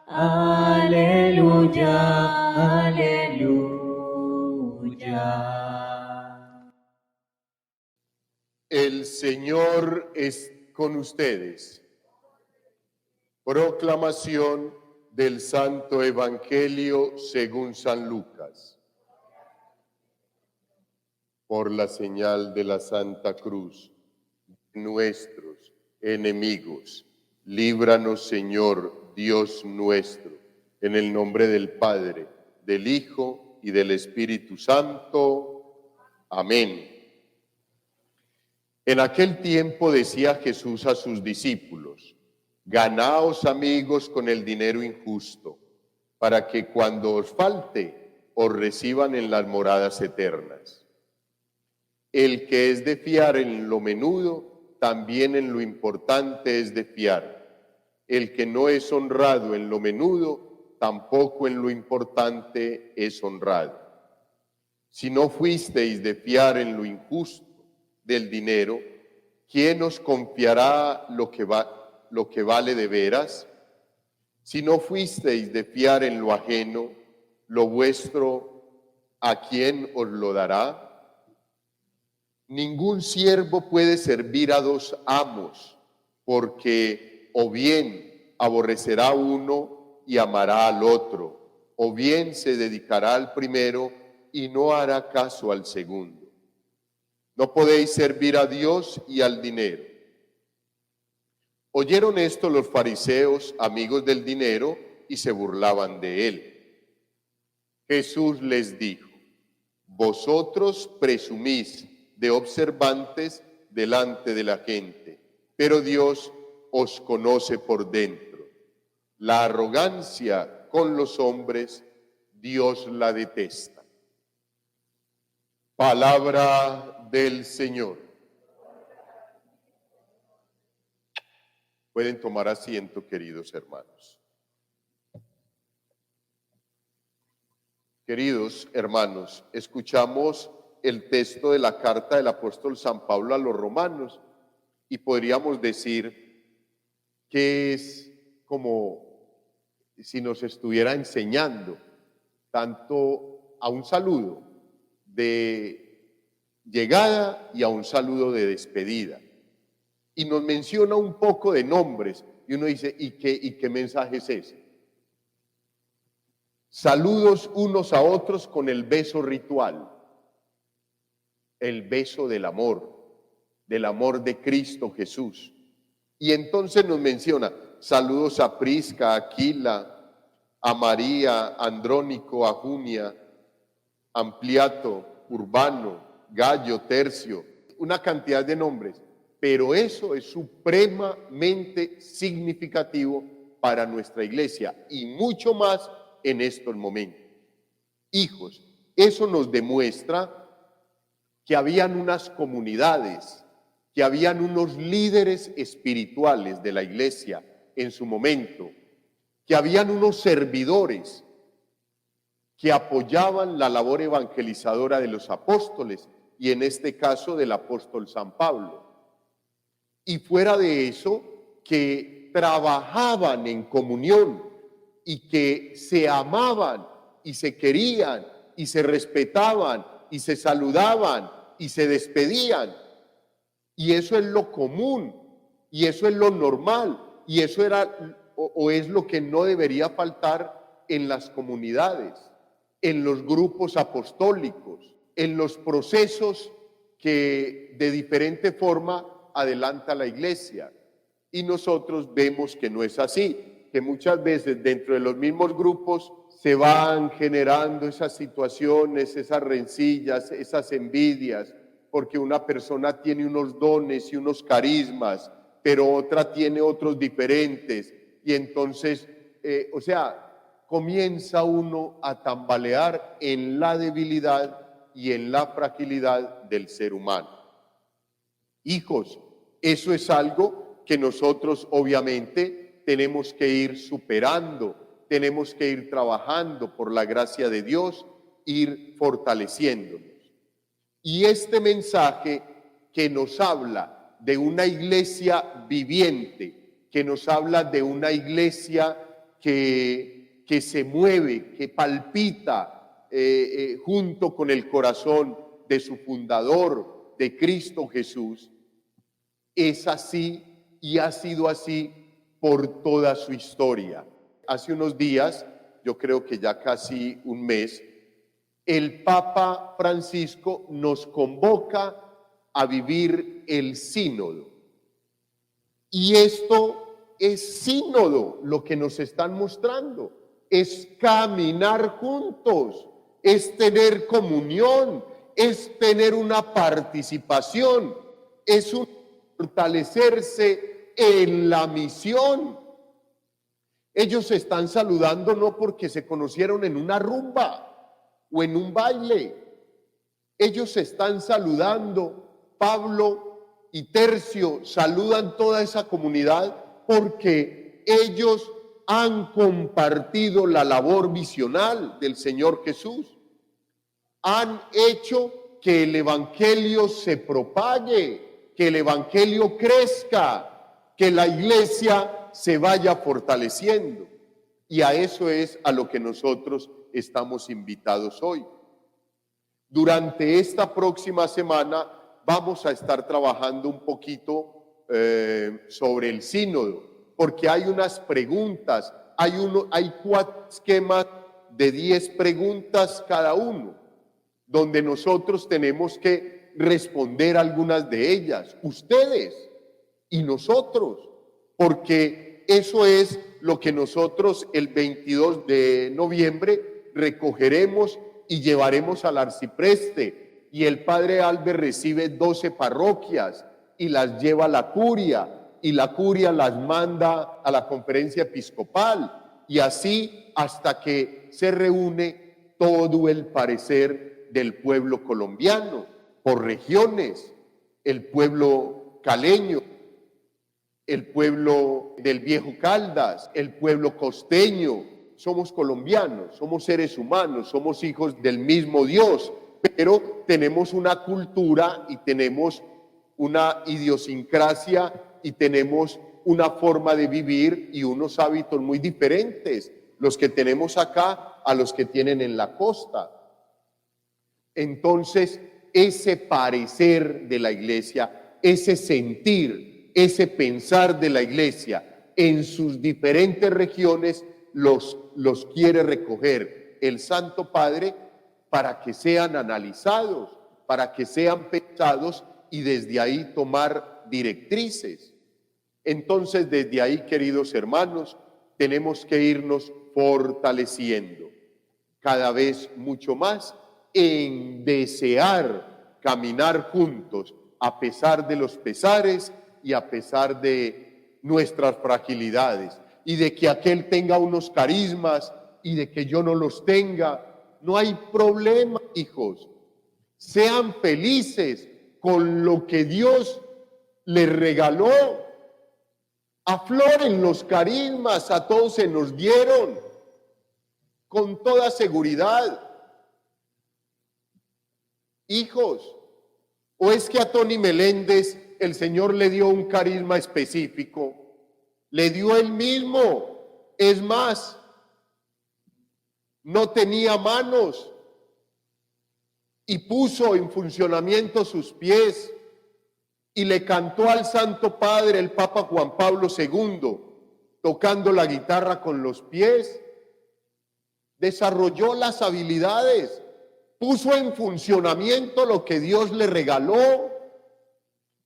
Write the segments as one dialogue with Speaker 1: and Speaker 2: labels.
Speaker 1: aleluya, aleluya.
Speaker 2: El Señor es con ustedes. Proclamación del Santo Evangelio según San Lucas. Por la señal de la Santa Cruz, nuestros enemigos, líbranos, Señor, Dios nuestro, en el nombre del Padre, del Hijo y del Espíritu Santo. Amén. En aquel tiempo decía Jesús a sus discípulos: ganaos, amigos, con el dinero injusto, para que cuando os falte, os reciban en las moradas eternas. El que es de fiar en lo menudo, también en lo importante es de fiar. El que no es honrado en lo menudo, tampoco en lo importante es honrado. Si no fuisteis de fiar en lo injusto del dinero, ¿quién os confiará lo que vale de veras? Si no fuisteis de fiar en lo ajeno, lo vuestro, ¿a quién os lo dará? Ningún siervo puede servir a dos amos, porque o bien aborrecerá a uno y amará al otro, o bien se dedicará al primero y no hará caso al segundo. No podéis servir a Dios y al dinero. Oyeron esto los fariseos, amigos del dinero, y se burlaban de él. Jesús les dijo: vosotros presumís de observantes delante de la gente, pero Dios os conoce por dentro. La arrogancia con los hombres, Dios la detesta. Palabra del Señor. Pueden tomar asiento, queridos hermanos. Queridos hermanos, escuchamos el texto de la carta del apóstol San Pablo a los romanos y podríamos decir que es como si nos estuviera enseñando tanto a un saludo de llegada y a un saludo de despedida. Y nos menciona un poco de nombres y uno dice, ¿y qué mensaje es ese? Saludos unos a otros con el beso ritual, el beso del amor de Cristo Jesús. Y entonces nos menciona saludos a Prisca, a Aquila, a María, a Andrónico, a Junia, Ampliato, Urbano, Gallo, Tercio, una cantidad de nombres. Pero eso es supremamente significativo para nuestra iglesia y mucho más en estos momentos. Hijos, eso nos demuestra que habían unas comunidades, que habían unos líderes espirituales de la iglesia en su momento, que habían unos servidores que apoyaban la labor evangelizadora de los apóstoles y en este caso del apóstol San Pablo. Y fuera de eso, que trabajaban en comunión y que se amaban y se querían y se respetaban y se saludaban y se despedían. Y eso es lo común y eso es lo normal y eso era o es lo que no debería faltar en las comunidades, en los grupos apostólicos, en los procesos que de diferente forma adelanta la iglesia. Y nosotros vemos que no es así, que muchas veces dentro de los mismos grupos se van generando esas situaciones, esas rencillas, esas envidias, porque una persona tiene unos dones y unos carismas, pero otra tiene otros diferentes, y entonces, comienza uno a tambalear en la debilidad y en la fragilidad del ser humano. Hijos, eso es algo que nosotros obviamente tenemos que ir superando, tenemos que ir trabajando por la gracia de Dios, ir fortaleciéndonos. Y este mensaje que nos habla de una iglesia viviente, que nos habla de una iglesia que se mueve, que palpita junto con el corazón de su fundador, de Cristo Jesús. Es así y ha sido así por toda su historia. Hace unos días, yo creo que ya casi un mes, el Papa Francisco nos convoca a vivir el sínodo. Y esto es sínodo, lo que nos están mostrando. Es caminar juntos, es tener comunión, es tener una participación, es un fortalecerse en la misión. Ellos se están saludando no porque se conocieron en una rumba o en un baile. Ellos se están saludando, Pablo y Tercio saludan toda esa comunidad porque ellos han compartido la labor misional del Señor Jesús. Han hecho que el evangelio se propague, que el evangelio crezca, que la iglesia se vaya fortaleciendo. Y a eso es a lo que nosotros estamos invitados hoy. Durante esta próxima semana vamos a estar trabajando un poquito sobre el sínodo, porque hay unas preguntas, hay 4 esquemas de 10 preguntas cada uno, donde nosotros tenemos que responder algunas de ellas, ustedes y nosotros, porque eso es lo que nosotros el 22 de noviembre recogeremos y llevaremos al arcipreste, y el padre Albert recibe 12 parroquias y las lleva a la curia, y la curia las manda a la conferencia episcopal, y así hasta que se reúne todo el parecer del pueblo colombiano, por regiones, el pueblo caleño, el pueblo del Viejo Caldas, el pueblo costeño. Somos colombianos, somos seres humanos, somos hijos del mismo Dios, pero tenemos una cultura y tenemos una idiosincrasia y tenemos una forma de vivir y unos hábitos muy diferentes, los que tenemos acá a los que tienen en la costa. Entonces, ese parecer de la iglesia, ese sentir, ese pensar de la iglesia en sus diferentes regiones los quiere recoger el Santo Padre para que sean analizados, para que sean pensados y desde ahí tomar directrices. Entonces, desde ahí, queridos hermanos, tenemos que irnos fortaleciendo cada vez mucho más en desear caminar juntos a pesar de los pesares y a pesar de nuestras fragilidades, y de que aquel tenga unos carismas y de que yo no los tenga. No hay problema, hijos. Sean felices con lo que Dios les regaló. Afloren los carismas, a todos se nos dieron, con toda seguridad. Hijos, ¿o es que a Tony Meléndez el Señor le dio un carisma específico? Le dio él mismo. Es más, no tenía manos y puso en funcionamiento sus pies y le cantó al Santo Padre, el Papa Juan Pablo II, tocando la guitarra con los pies. Desarrolló las habilidades, puso en funcionamiento lo que Dios le regaló,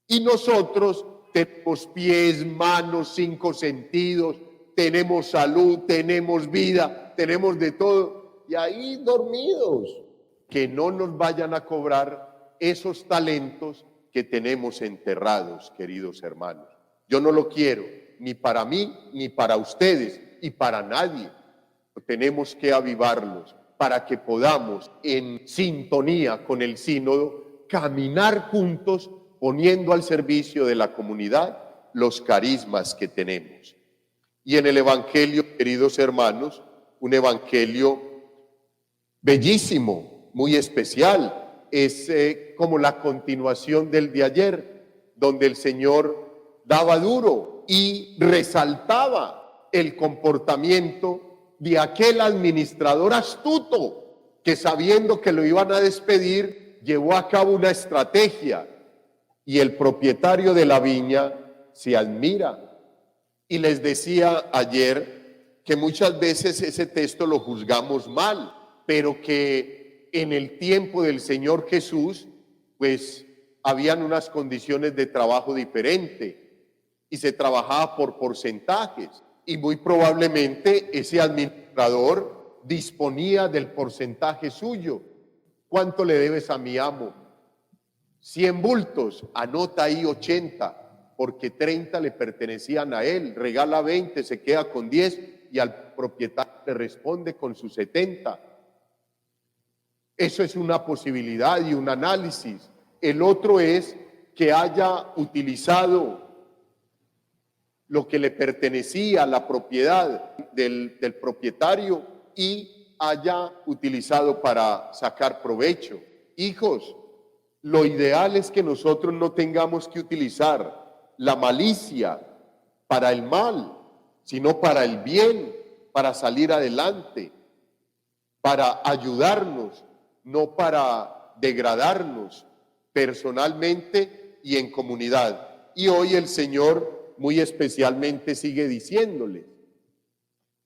Speaker 2: y nosotros tenemos pies, manos, 5 sentidos, tenemos salud, tenemos vida, tenemos de todo, y ahí dormidos. Que no nos vayan a cobrar esos talentos que tenemos enterrados, queridos hermanos. Yo no lo quiero, ni para mí, ni para ustedes, y para nadie. Tenemos que avivarlos para que podamos, en sintonía con el sínodo, caminar juntos, poniendo al servicio de la comunidad los carismas que tenemos. Y en el evangelio, queridos hermanos, un evangelio bellísimo, muy especial, es como la continuación del de ayer, donde el Señor daba duro y resaltaba el comportamiento de aquel administrador astuto que, sabiendo que lo iban a despedir, llevó a cabo una estrategia, y el propietario de la viña se admira. Y les decía ayer que muchas veces ese texto lo juzgamos mal, pero que en el tiempo del Señor Jesús, pues habían unas condiciones de trabajo diferentes y se trabajaba por porcentajes, y muy probablemente ese administrador disponía del porcentaje suyo. ¿Cuánto le debes a mi amo? 100 bultos, anota ahí 80, porque 30 le pertenecían a él, regala 20, se queda con 10 y al propietario le responde con sus 70. Eso es una posibilidad y un análisis. El otro es que haya utilizado lo que le pertenecía a la propiedad del propietario y haya utilizado para sacar provecho. Hijos, lo ideal es que nosotros no tengamos que utilizar la malicia para el mal, sino para el bien, para salir adelante, para ayudarnos, no para degradarnos personalmente y en comunidad. Y hoy el Señor muy especialmente sigue diciéndoles: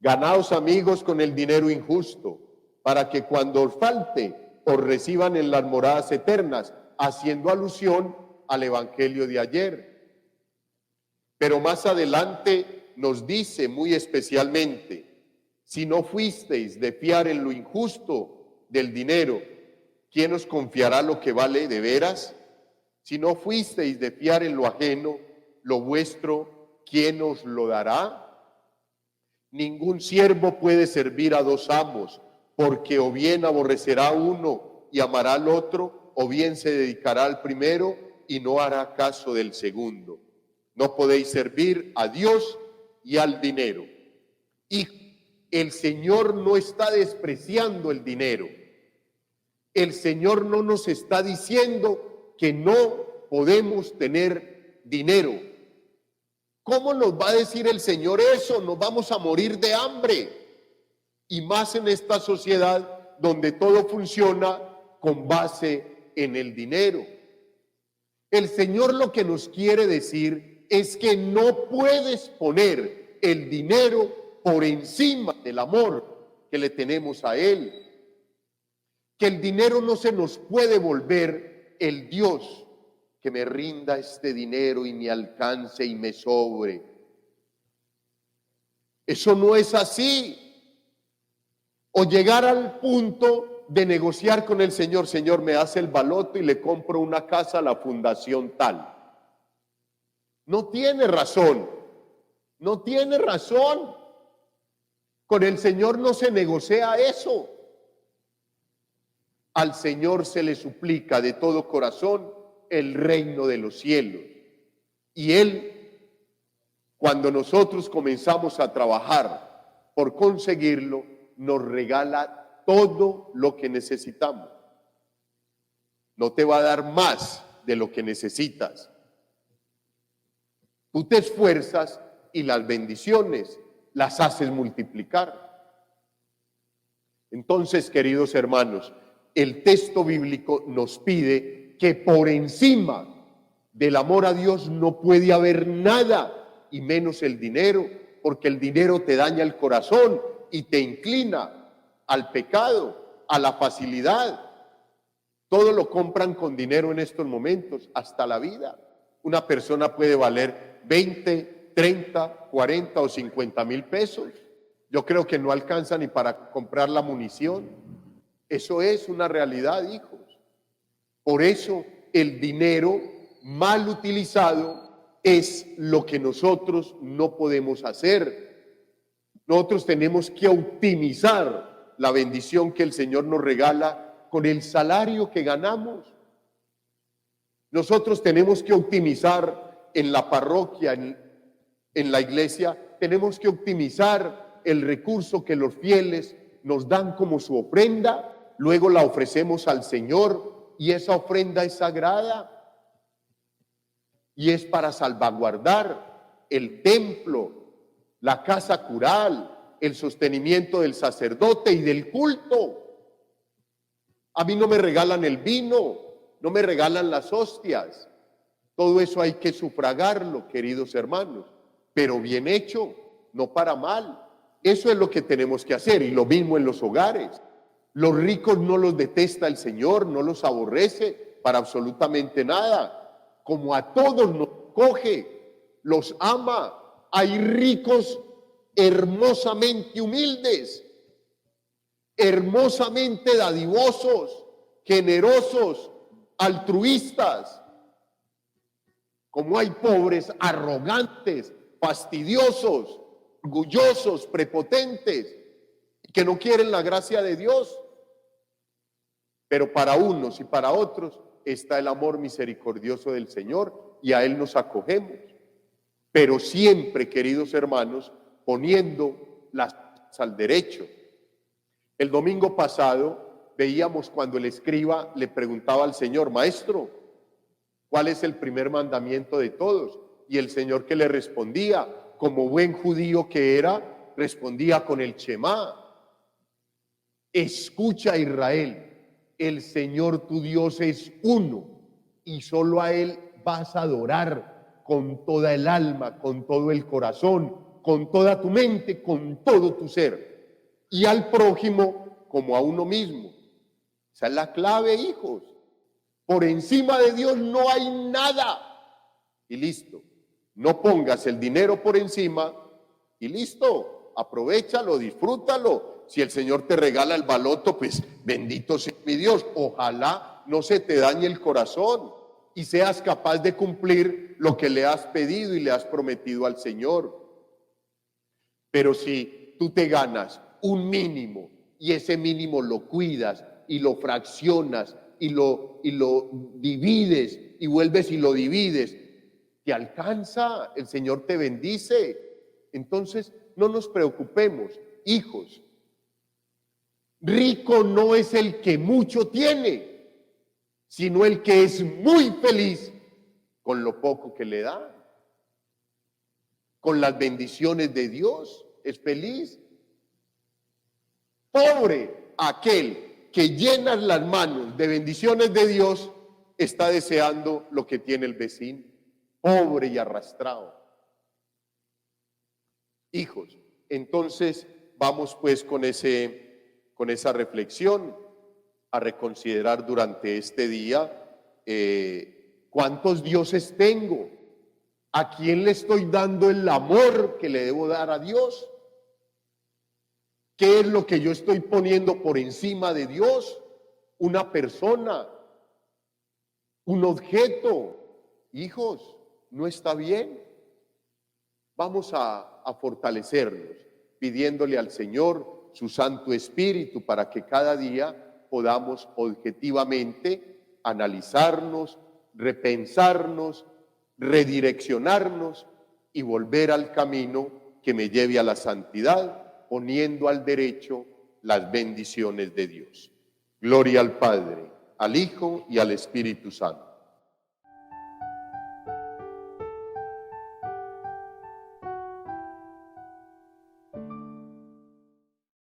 Speaker 2: ganaos amigos con el dinero injusto, para que cuando os falte os reciban en las moradas eternas, haciendo alusión al evangelio de ayer. Pero más adelante nos dice muy especialmente: si no fuisteis de fiar en lo injusto del dinero, ¿quién os confiará lo que vale de veras? Si no fuisteis de fiar en lo ajeno, lo vuestro, ¿quién os lo dará? Ningún siervo puede servir a dos amos, porque o bien aborrecerá a uno y amará al otro, o bien se dedicará al primero y no hará caso del segundo. No podéis servir a Dios y al dinero. Y el Señor no está despreciando el dinero. El Señor no nos está diciendo que no podemos tener dinero. ¿Cómo nos va a decir el Señor eso? Nos vamos a morir de hambre. Y más en esta sociedad donde todo funciona con base en el dinero. El Señor lo que nos quiere decir es que no puedes poner el dinero por encima del amor que le tenemos a Él. Que el dinero no se nos puede volver el Dios, que me rinda este dinero y me alcance y me sobre. Eso no es así. O llegar al punto de negociar con el Señor: Señor, me hace el baloto y le compro una casa a la fundación tal. No tiene razón, no tiene razón. Con el Señor no se negocia eso. Al Señor se le suplica de todo corazón el reino de los cielos. Y Él, cuando nosotros comenzamos a trabajar por conseguirlo, nos regala todo lo que necesitamos. No te va a dar más de lo que necesitas. Tú te esfuerzas y las bendiciones las haces multiplicar. Entonces, queridos hermanos, el texto bíblico nos pide que por encima del amor a Dios no puede haber nada, y menos el dinero, porque el dinero te daña el corazón y te inclina al pecado, a la facilidad. Todo lo compran con dinero en estos momentos, hasta la vida. Una persona puede valer 20, 30, 40 o 50 mil pesos. Yo creo que no alcanza ni para comprar la munición. Eso es una realidad, hijos. Por eso el dinero mal utilizado es lo que nosotros no podemos hacer. Nosotros tenemos que optimizar la bendición que el Señor nos regala con el salario que ganamos. Nosotros tenemos que optimizar en la parroquia, en la iglesia, tenemos que optimizar el recurso que los fieles nos dan como su ofrenda, luego la ofrecemos al Señor y esa ofrenda es sagrada. y es para salvaguardar el templo, la casa cural, el sostenimiento del sacerdote y del culto. A mí no me regalan el vino, no me regalan las hostias. Todo eso hay que sufragarlo, queridos hermanos, pero bien hecho, no para mal. Eso es lo que tenemos que hacer, y lo mismo en los hogares. Los ricos no los detesta el Señor, no los aborrece para absolutamente nada. Como a todos nos coge, los ama. Hay ricos hermosamente humildes, hermosamente dadivosos, generosos, altruistas. Como hay pobres arrogantes, fastidiosos, orgullosos, prepotentes, que no quieren la gracia de Dios. Pero para unos y para otros está el amor misericordioso del Señor, y a Él nos acogemos. Pero siempre, queridos hermanos, poniendo las cosas al derecho. El domingo pasado veíamos cuando el escriba le preguntaba al Señor: Maestro, ¿cuál es el primer mandamiento de todos? Y el Señor, que le respondía, como buen judío que era, respondía con el Shemá. Escucha, Israel, el Señor tu Dios es uno, y solo a Él vas a adorar con toda el alma, con todo el corazón, con toda tu mente, con todo tu ser, y al prójimo como a uno mismo. Esa es la clave, hijos. Por encima de Dios no hay nada. Y listo. No pongas el dinero por encima y listo. Aprovéchalo, disfrútalo. Si el Señor te regala el baloto, pues bendito sea mi Dios. Ojalá no se te dañe el corazón y seas capaz de cumplir lo que le has pedido y le has prometido al Señor. Pero si tú te ganas un mínimo y ese mínimo lo cuidas y lo fraccionas y lo divides y vuelves y lo divides, te alcanza, el Señor te bendice. Entonces no nos preocupemos, hijos. Rico no es el que mucho tiene, sino el que es muy feliz con lo poco que le da. Con las bendiciones de Dios es feliz. Pobre aquel que llena las manos de bendiciones de Dios, está deseando lo que tiene el vecino, pobre y arrastrado. Hijos, entonces vamos pues con esa reflexión a reconsiderar durante este día cuántos dioses tengo, a quién le estoy dando el amor que le debo dar a Dios, qué es lo que yo estoy poniendo por encima de Dios, una persona, un objeto. Hijos, no está bien. Vamos a fortalecernos pidiéndole al Señor su Santo Espíritu para que cada día podamos objetivamente analizarnos, repensarnos, redireccionarnos y volver al camino que me lleve a la santidad, poniendo al derecho las bendiciones de Dios. Gloria al Padre, al Hijo y al Espíritu Santo.